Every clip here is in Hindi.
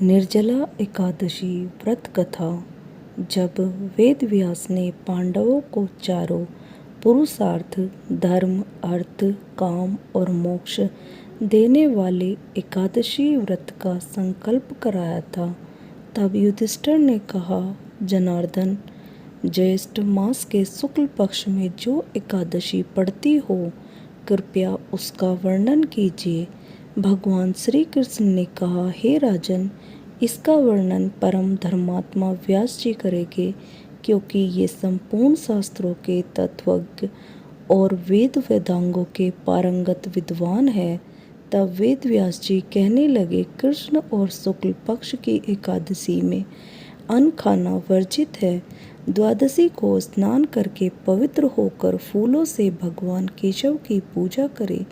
निर्जला एकादशी व्रत कथा। जब वेद व्यास ने पांडवों को चारों पुरुषार्थ धर्म अर्थ काम और मोक्ष देने वाले एकादशी व्रत का संकल्प कराया था, तब युधिष्ठिर ने कहा, जनार्दन, ज्येष्ठ मास के शुक्ल पक्ष में जो एकादशी पड़ती हो, कृपया उसका वर्णन कीजिए। भगवान श्री कृष्ण ने कहा, हे राजन, इसका वर्णन परम धर्मात्मा व्यास जी करेंगे, क्योंकि ये संपूर्ण शास्त्रों के तत्वज्ञ और वेद वेदांगों के पारंगत विद्वान है। तब वेद व्यास जी कहने लगे, कृष्ण और शुक्ल पक्ष की एकादशी में अन्न खाना वर्जित है। द्वादशी को स्नान करके पवित्र होकर फूलों से भगवान केशव की पूजा करें।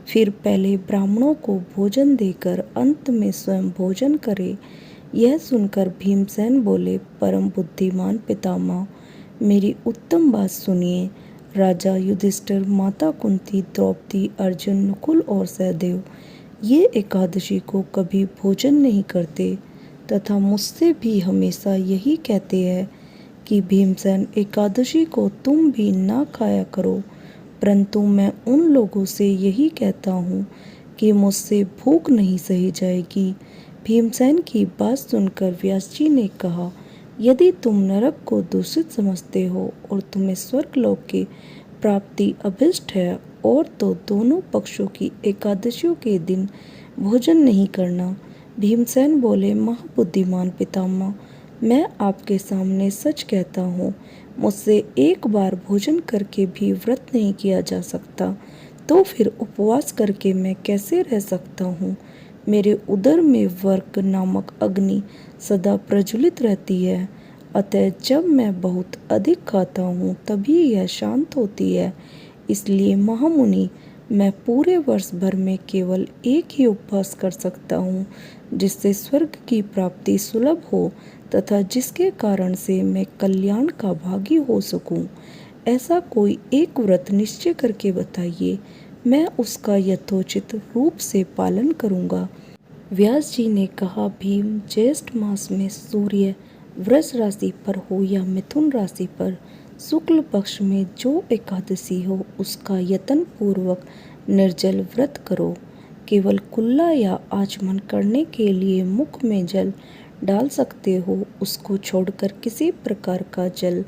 फिर पहले ब्राह्मणों को भोजन देकर अंत में स्वयं भोजन करें। यह सुनकर भीमसेन बोले, परम बुद्धिमान पितामह, मेरी उत्तम बात सुनिए। राजा युधिष्ठिर, माता कुंती, द्रौपदी, अर्जुन, नकुल और सहदेव ये एकादशी को कभी भोजन नहीं करते तथा मुझसे भी हमेशा यही कहते हैं कि भीमसेन, एकादशी को तुम भी ना खाया करो। परंतु मैं उन लोगों से यही कहता हूँ कि मुझसे भूख नहीं सही जाएगी। भीमसेन की बात सुनकर व्यास जी ने कहा, यदि तुम नरक को दूषित समझते हो और तुम्हें स्वर्गलोक की प्राप्ति अभिष्ट है, और तो दोनों पक्षों की एकादशियों के दिन भोजन नहीं करना। भीमसेन बोले, महाबुद्धिमान पितामह, मैं आपके सामने सच कहता हूँ, मुझसे एक बार भोजन करके भी व्रत नहीं किया जा सकता, तो फिर उपवास करके मैं कैसे रह सकता हूँ। मेरे उदर में वर्क नामक अग्नि सदा प्रज्वलित रहती है, अतः जब मैं बहुत अधिक खाता हूँ तभी यह शांत होती है। इसलिए महामुनि, मैं पूरे वर्ष भर में केवल एक ही उपवास कर सकता हूँ, जिससे स्वर्ग की प्राप्ति सुलभ हो तथा जिसके कारण से मैं कल्याण का भागी हो सकूं। ऐसा कोई एक व्रत निश्चय करके बताइए, मैं उसका यथोचित रूप से पालन करूंगा। व्यास जी ने कहा, भीम, ज्येष्ठ मास में सूर्य वृष राशि पर हो या मिथुन राशि पर, शुक्ल पक्ष में जो एकादशी हो उसका यत्न पूर्वक निर्जल व्रत करो। केवल कुल्ला या आचमन करने के लिए मुख में जल डाल सकते हो, उसको छोड़कर किसी प्रकार का जल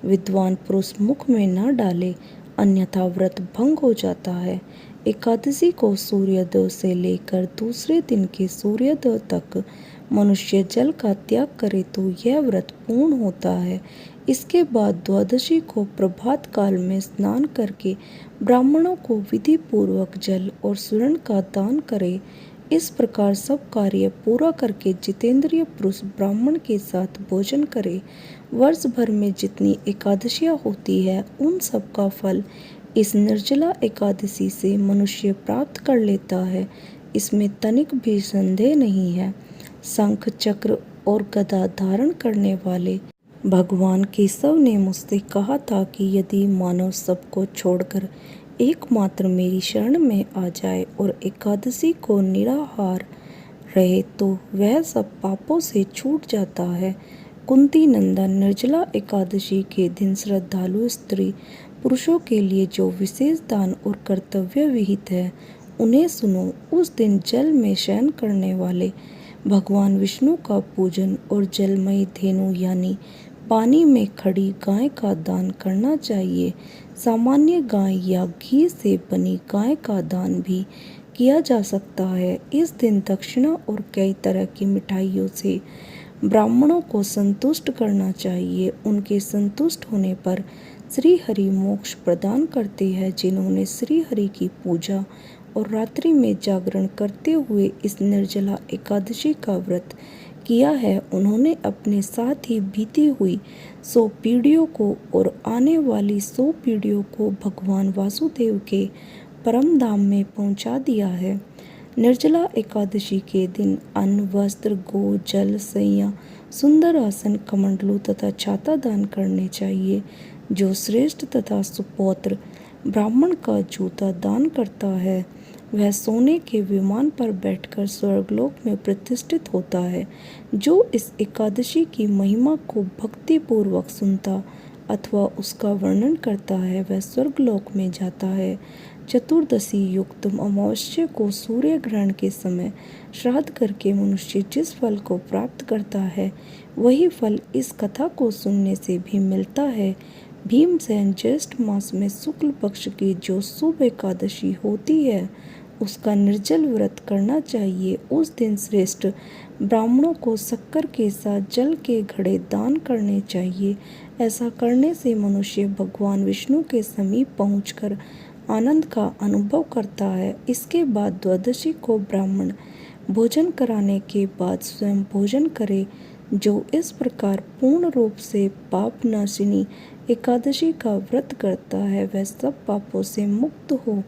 विद्वान पुरुष मुख में न डाले, अन्यथा व्रत भंग हो जाता है। एकादशी को सूर्योदय से लेकर दूसरे दिन के सूर्योदय तक मनुष्य जल का त्याग करे तो यह व्रत पूर्ण होता है। इसके बाद द्वादशी को प्रभात काल में स्नान करके ब्राह्मणों को विधि पूर्वक जल और सुवर्ण का दान करे। इस प्रकार सब कार्य पूरा करके जितेंद्रिय पुरुष ब्राह्मण के साथ भोजन करे। वर्ष भर में जितनी एकादशियां होती है, उन सब का फल इस निर्जला एकादशी से मनुष्य प्राप्त कर लेता है, इसमें तनिक भी संदेह नहीं है। शंख चक्र और गदा धारण करने वाले भगवान केशव ने मुझसे कहा था कि यदि मानव सबको छोड़कर एकमात्र मेरी शरण में आ जाए और एकादशी को निराहार रहे तो वह सब पापों से छूट जाता है। कुंती नंदन, निर्जला एकादशी के दिन श्रद्धालु स्त्री पुरुषों के लिए जो विशेष दान और कर्तव्य विहित है, उन्हें सुनो। उस दिन जल में शयन करने वाले भगवान विष्णु का पूजन और जलमयी धेनु यानी पानी में खड़ी गाय का दान करना चाहिए। सामान्य गाय या घी से बनी गाय का दान भी किया जा सकता है। इस दिन दक्षिणा और कई तरह की मिठाइयों से ब्राह्मणों को संतुष्ट करना चाहिए। उनके संतुष्ट होने पर श्री हरि मोक्ष प्रदान करते हैं। जिन्होंने श्री हरि की पूजा और रात्रि में जागरण करते हुए इस निर्जला एकादशी का व्रत किया है, उन्होंने अपने साथ ही बीती हुई 100 पीढ़ियों को और आने वाली 100 पीढ़ियों को भगवान वासुदेव के परम धाम में पहुंचा दिया है। निर्जला एकादशी के दिन अन्न, वस्त्र, गो, जल, सैया, सुंदर आसन, कमंडलू तथा छाता दान करने चाहिए। जो श्रेष्ठ तथा सुपौत्र ब्राह्मण का जूता दान करता है, वह सोने के विमान पर बैठकर स्वर्गलोक में प्रतिष्ठित होता है। जो इस एकादशी की महिमा को भक्तिपूर्वक सुनता अथवा उसका वर्णन करता है वह स्वर्गलोक में जाता है। चतुर्दशी युक्त अमावस्या को सूर्य ग्रहण के समय श्राद्ध करके मनुष्य जिस फल को प्राप्त करता है वही फल इस कथा को सुनने से भी मिलता है। भीमसेन ज्येष्ठ मास में शुक्ल पक्ष की जो शुभ एकादशी होती है उसका निर्जल व्रत करना चाहिए। उस दिन श्रेष्ठ ब्राह्मणों को शक्कर के साथ जल के घड़े दान करने चाहिए। ऐसा करने से मनुष्य भगवान विष्णु के समीप पहुंचकर आनंद का अनुभव करता है। इसके बाद द्वादशी को ब्राह्मण भोजन कराने के बाद स्वयं भोजन करे। जो इस प्रकार पूर्ण रूप से पाप नाशिनी एकादशी का व्रत करता है वह सब पापों से मुक्त हो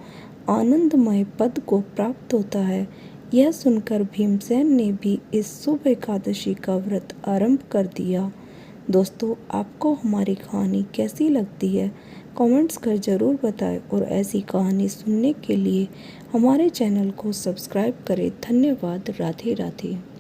आनंदमय पद को प्राप्त होता है। यह सुनकर भीमसेन ने भी इस शुभ एकादशी का व्रत आरंभ कर दिया। दोस्तों, आपको हमारी कहानी कैसी लगती है कमेंट्स कर ज़रूर बताएं और ऐसी कहानी सुनने के लिए हमारे चैनल को सब्सक्राइब करें। धन्यवाद। राधे राधे।